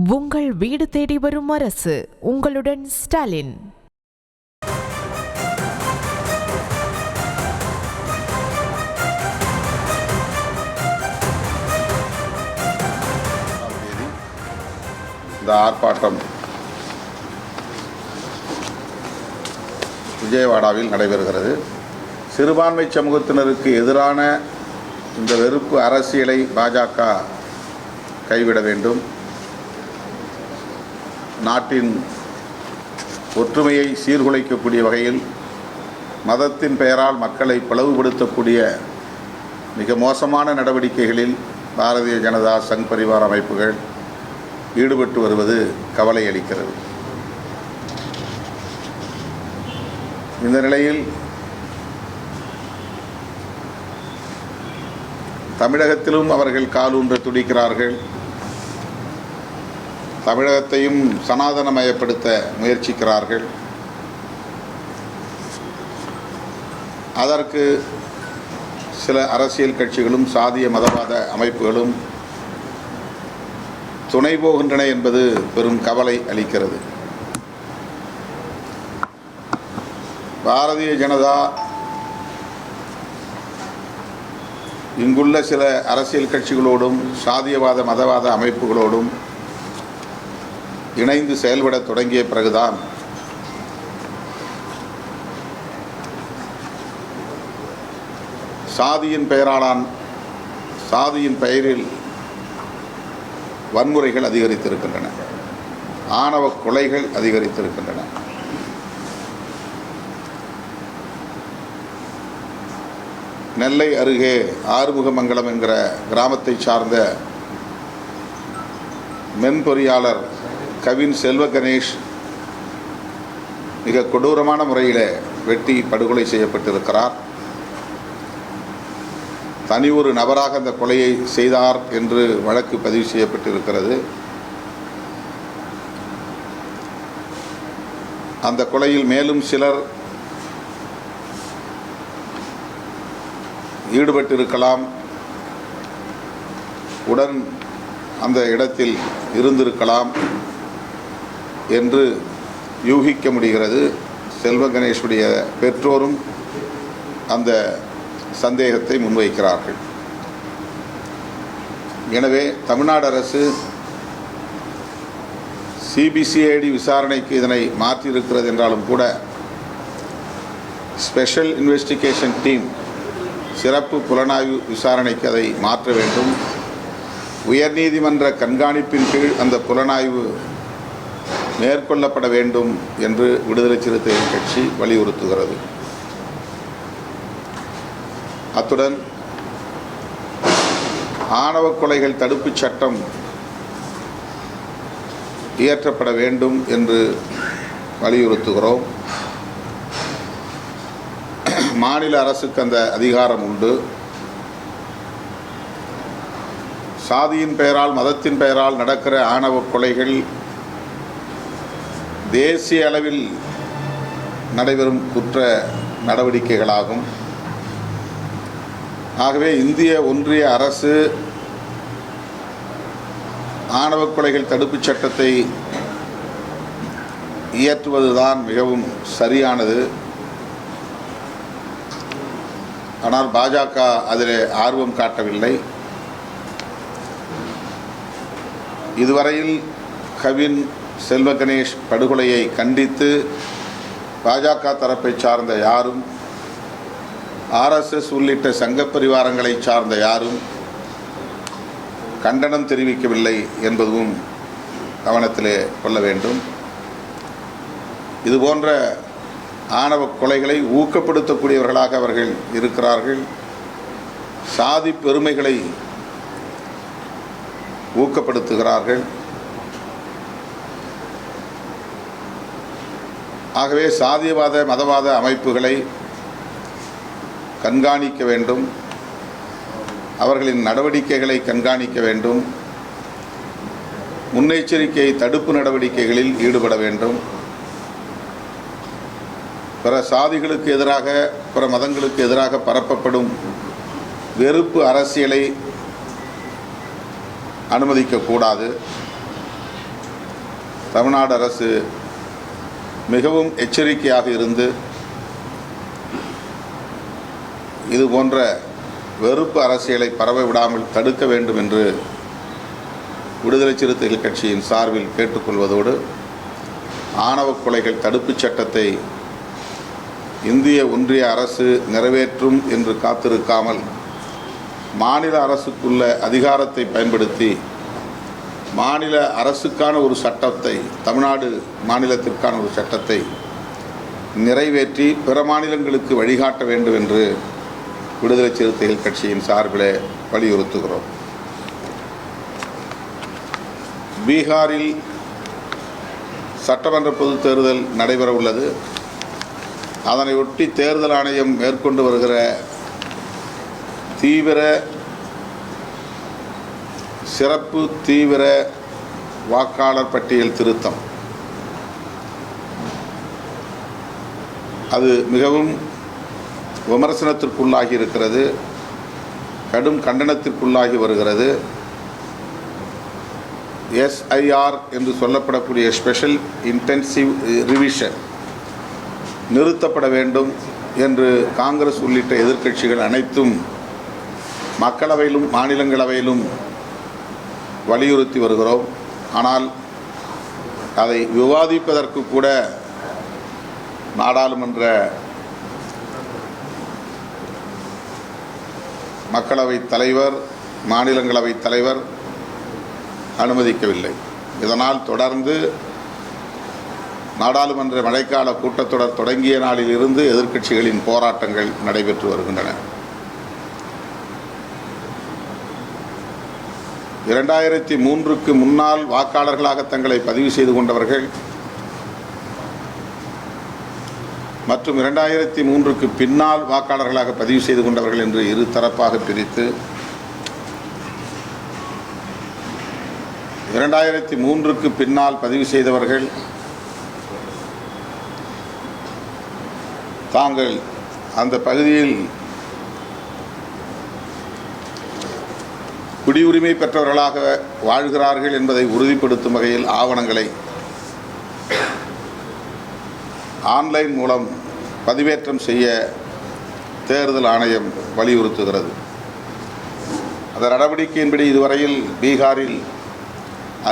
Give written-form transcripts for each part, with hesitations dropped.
உங்கள் வீடு தேடி வரும் அரசு. உங்களுடன் ஸ்டாலின். இந்த ஆர்ப்பாட்டம் விஜயவாடாவில் நடைபெறுகிறது. சிறுபான்மை சமூகத்தினருக்கு எதிரான இந்த வெறுப்பு அரசியலை பாஜக கைவிட வேண்டும். நாட்டின் ஒற்றுமையை சீர்குலைக்கக்கூடிய வகையில் மதத்தின் பெயரால் மக்களை பிளவுபடுத்தக்கூடிய மிக மோசமான நடவடிக்கைகளில் பாரதிய ஜனதா சங் பரிவார் அமைப்புகள் ஈடுபட்டு வருவது கவலை அளிக்கிறது. இந்த நிலையில் தமிழகத்திலும் அவர்கள் காலூன்ற துடிக்கிறார்கள். தமிழகத்தையும் சனாதனமயப்படுத்த முயற்சிக்கிறார்கள். அதற்கு சில அரசியல் கட்சிகளும் சாதிய மதவாத அமைப்புகளும் துணை போகின்றன என்பது பெரும் கவலை அளிக்கிறது. பாரதிய ஜனதா இங்குள்ள சில அரசியல் கட்சிகளோடும் சாதியவாத மதவாத அமைப்புகளோடும் இணைந்து செயல்பட தொடங்கிய பிறகுதான் சாதியின் பெயரில் வன்முறைகள் அதிகரித்திருக்கின்றன. ஆணவ கொலைகள் அதிகரித்திருக்கின்றன. நெல்லை அருகே ஆறுமுகமங்கலம் என்கிற கிராமத்தை சார்ந்த மென்பொறியாளர் கவின் செல்வ கணேஷ் மிக கொடூரமான முறையில் வெட்டி படுகொலை செய்யப்பட்டிருக்கிறார். தனி ஒரு நபராக அந்த கொலையை செய்தார் என்று வழக்கு பதிவு செய்யப்பட்டிருக்கிறது. அந்த கொலையில் மேலும் சிலர் ஈடுபட்டிருக்கலாம், உடன் அந்த இடத்தில் இருந்திருக்கலாம் என்று யூகிக்க முடிகிறது. செல்வ கணேஷுடைய பெற்றோரும் அந்த சந்தேகத்தை முன்வைக்கிறார்கள். எனவே தமிழ்நாடு அரசு சிபிசிஐடி விசாரணைக்கு இதனை மாற்றியிருக்கிறது என்றாலும் கூட ஸ்பெஷல் இன்வெஸ்டிகேஷன் டீம் சிறப்பு புலனாய்வு விசாரணைக்கு அதை மாற்ற வேண்டும். உயர்நீதிமன்ற கண்காணிப்பின் கீழ் அந்த புலனாய்வு மேற்கொள்ளப்பட வேண்டும் என்று விடுதலை சிறுத்தைகள் கட்சி வலியுறுத்துகிறது. அத்துடன் ஆணவ கொலைகள் தடுப்புச் சட்டம் இயற்றப்பட வேண்டும் என்று வலியுறுத்துகிறோம். மாநில அரசுக்கு அந்த அதிகாரம் உண்டு. சாதியின் பெயரால் மதத்தின் பெயரால் நடக்கிற ஆணவ கொலைகள் தேசிய அளவில் நடைபெறும் குற்ற நடவடிக்கைகளாகும். ஆகவே இந்திய ஒன்றிய அரசு ஆணவ கொலைகள் தடுப்புச் சட்டத்தை இயற்றுவதுதான் மிகவும் சரியானது. ஆனால் பாஜக அதில் ஆர்வம் காட்டவில்லை. இதுவரையில் கவின் செல்வ கணேஷ் படுகொலையை கண்டித்து பாஜக தரப்பை சார்ந்த யாரும், ஆர்எஸ்எஸ் உள்ளிட்ட சங்க பரிவாரங்களை சார்ந்த யாரும் கண்டனம் தெரிவிக்கவில்லை என்பதும் கவனத்திலே கொள்ள வேண்டும். இதுபோன்ற ஆணவ கொலைகளை ஊக்கப்படுத்தக்கூடியவர்களாக அவர்கள் இருக்கிறார்கள். சாதி பெருமைகளை ஊக்கப்படுத்துகிறார்கள். ஆகவே சாதியவாத மதவாத அமைப்புகளை கண்காணிக்க வேண்டும். அவர்களின் நடவடிக்கைகளை கண்காணிக்க வேண்டும். முன்னெச்சரிக்கை தடுப்பு நடவடிக்கைகளில் ஈடுபட வேண்டும். பிற சாதிகளுக்கு எதிராக, பிற மதங்களுக்கு எதிராக பரப்பப்படும் வெறுப்பு அரசியலை அனுமதிக்கக்கூடாது. தமிழ்நாடு அரசு மிகவும் எச்சரிக்கையாக இருந்து இது போன்ற வெறுப்பு அரசியலை பரவ விடாமல் தடுக்க வேண்டும் என்று விடுதலை சிறுத்தைகள் கட்சியின் சார்பில் கேட்டுக்கொள்வதோடு ஆணவ கொலைகள் தடுப்புச் சட்டத்தை இந்திய ஒன்றிய அரசு நிறைவேற்றும் என்று காத்திருக்காமல் மாநில அரசுக்குள்ள அதிகாரத்தை பயன்படுத்தி மாநில அரசுக்கான ஒரு சட்டத்தை, தமிழ்நாடு மாநிலத்திற்கான ஒரு சட்டத்தை நிறைவேற்றி பிற மாநிலங்களுக்கு வழிகாட்ட வேண்டும் என்று விடுதலை சிறுத்தைகள் கட்சியின் சார்பில் வலியுறுத்துகிறோம். பீகாரில் சட்டமன்ற பொதுத் தேர்தல் நடைபெற உள்ளது. அதனையொட்டி தேர்தல் ஆணையம் மேற்கொண்டு வருகிற சிறப்பு தீவிர வாக்காளர் பட்டியல் திருத்தம் அது மிகவும் விமர்சனத்திற்குள்ளாகி இருக்கிறது, கடும் கண்டனத்திற்குள்ளாகி வருகிறது. SIR என்று சொல்லப்படக்கூடிய ஸ்பெஷல் இன்டென்சிவ் ரிவிஷன் நிறுத்தப்பட வேண்டும் என்று காங்கிரஸ் உள்ளிட்ட எதிர்க்கட்சிகள் அனைத்தும் மக்களவையிலும் மாநிலங்களவையிலும் வலியுறுத்தி வருகிறோம். ஆனால் அதை விவாதிப்பதற்கு கூட நாடாளுமன்ற மக்களவைத் தலைவர், மாநிலங்களவைத் தலைவர் அனுமதிக்கவில்லை. இதனால் தொடர்ந்து நாடாளுமன்ற மழைக்கால கூட்டத்தொடர் தொடங்கிய நாளில் இருந்து எதிர்க்கட்சிகளின் போராட்டங்கள் நடைபெற்று வருகின்றன. 2003க்கு முன்னால் வாக்காளர்களாக தங்களை பதிவு செய்து கொண்டவர்கள் மற்றும் 2003க்கு பின்னால் வாக்காளர்களாக பதிவு செய்து கொண்டவர்கள் என்று இரு தரப்பாக பிரித்து 2003க்கு பின்னால் பதிவு செய்தவர்கள் தாங்கள் அந்த பகுதியில் குடியுரிமை பெற்றவர்களாக வாழ்கிறார்கள் என்பதை உறுதிப்படுத்தும் வகையில் ஆவணங்களை ஆன்லைன் மூலம் பதிவேற்றம் செய்ய தேர்தல் ஆணையம் வலியுறுத்துகிறது. அந்த நடவடிக்கையின்படி இதுவரையில் பீகாரில்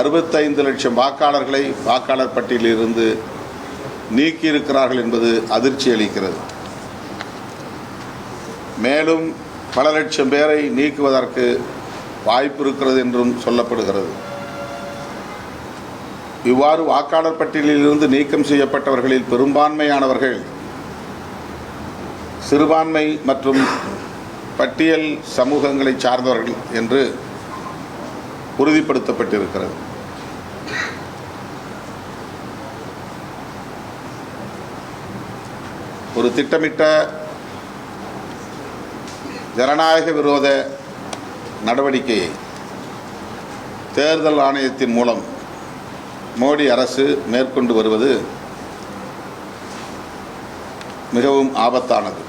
65 லட்சம் வாக்காளர்களை வாக்காளர் பட்டியலிலிருந்து நீக்கியிருக்கிறார்கள் என்பது அதிர்ச்சி அளிக்கிறது. மேலும் பல லட்சம் பேரை நீக்குவதற்கு வாய்ப்பு இருக்கிறது என்றும் சொல்லப்படுகிறது. இவ்வாறு வாக்காளர் பட்டியலிலிருந்து நீக்கம் செய்யப்பட்டவர்களில் பெரும்பான்மையானவர்கள் சிறுபான்மை மற்றும் பட்டியல் சமூகங்களை சார்ந்தவர்கள் என்று உறுதிப்படுத்தப்பட்டிருக்கிறது. ஒரு திட்டமிட்ட ஜனநாயக விரோத நடவடிக்கையை தேர்தல் ஆணையத்தின் மூலம் மோடி அரசு மேற்கொண்டு வருவது மிகவும் ஆபத்தானது.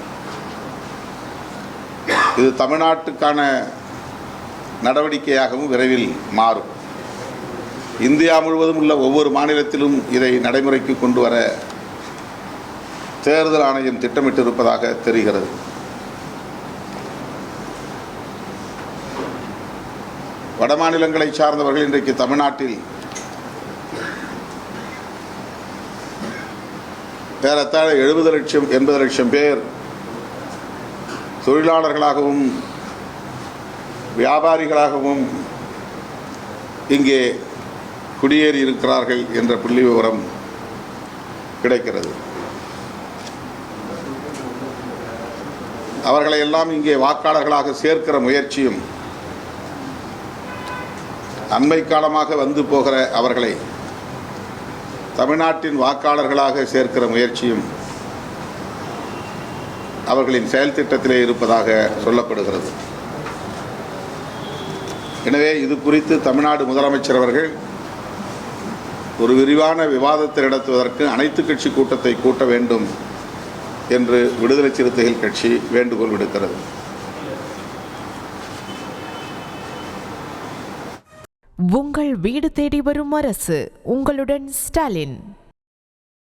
இது தமிழ்நாட்டுக்கான நடவடிக்கையாகவும் விரைவில் மாறும். இந்தியா முழுவதும் உள்ள ஒவ்வொரு மாநிலத்திலும் இதை நடைமுறைக்கு கொண்டு வர தேர்தல் ஆணையம் திட்டமிட்டிருப்பதாக தெரிகிறது. வட மாநிலங்களை சார்ந்தவர்கள் இன்றைக்கு தமிழ்நாட்டில் ஏறத்தாழ 70 லட்சம் 80 லட்சம் பேர் தொழிலாளர்களாகவும் வியாபாரிகளாகவும் இங்கே குடியேறி இருக்கிறார்கள் என்ற புள்ளி விவரம் கிடைக்கிறது. அவர்களை எல்லாம் இங்கே வாக்காளர்களாக சேர்க்கிற முயற்சியும் அண்மை காலமாக வந்து போகிற அவர்களை தமிழ்நாட்டின் வாக்காளர்களாக சேர்க்கிற முயற்சியும் அவர்களின் செயல் திட்டத்திலே இருப்பதாக சொல்லப்படுகிறது. எனவே இது குறித்து தமிழ்நாடு முதலமைச்சர் அவர்கள் ஒரு விரிவான விவாதத்தை நடத்துவதற்கு அனைத்து கட்சி கூட்டத்தை கூட்ட வேண்டும் என்று விடுதலை சிறுத்தைகள் கட்சி வேண்டுகோள் விடுக்கிறது. உங்கள் வீடு தேடி வரும் அரசு. உங்களுடன் ஸ்டாலின்.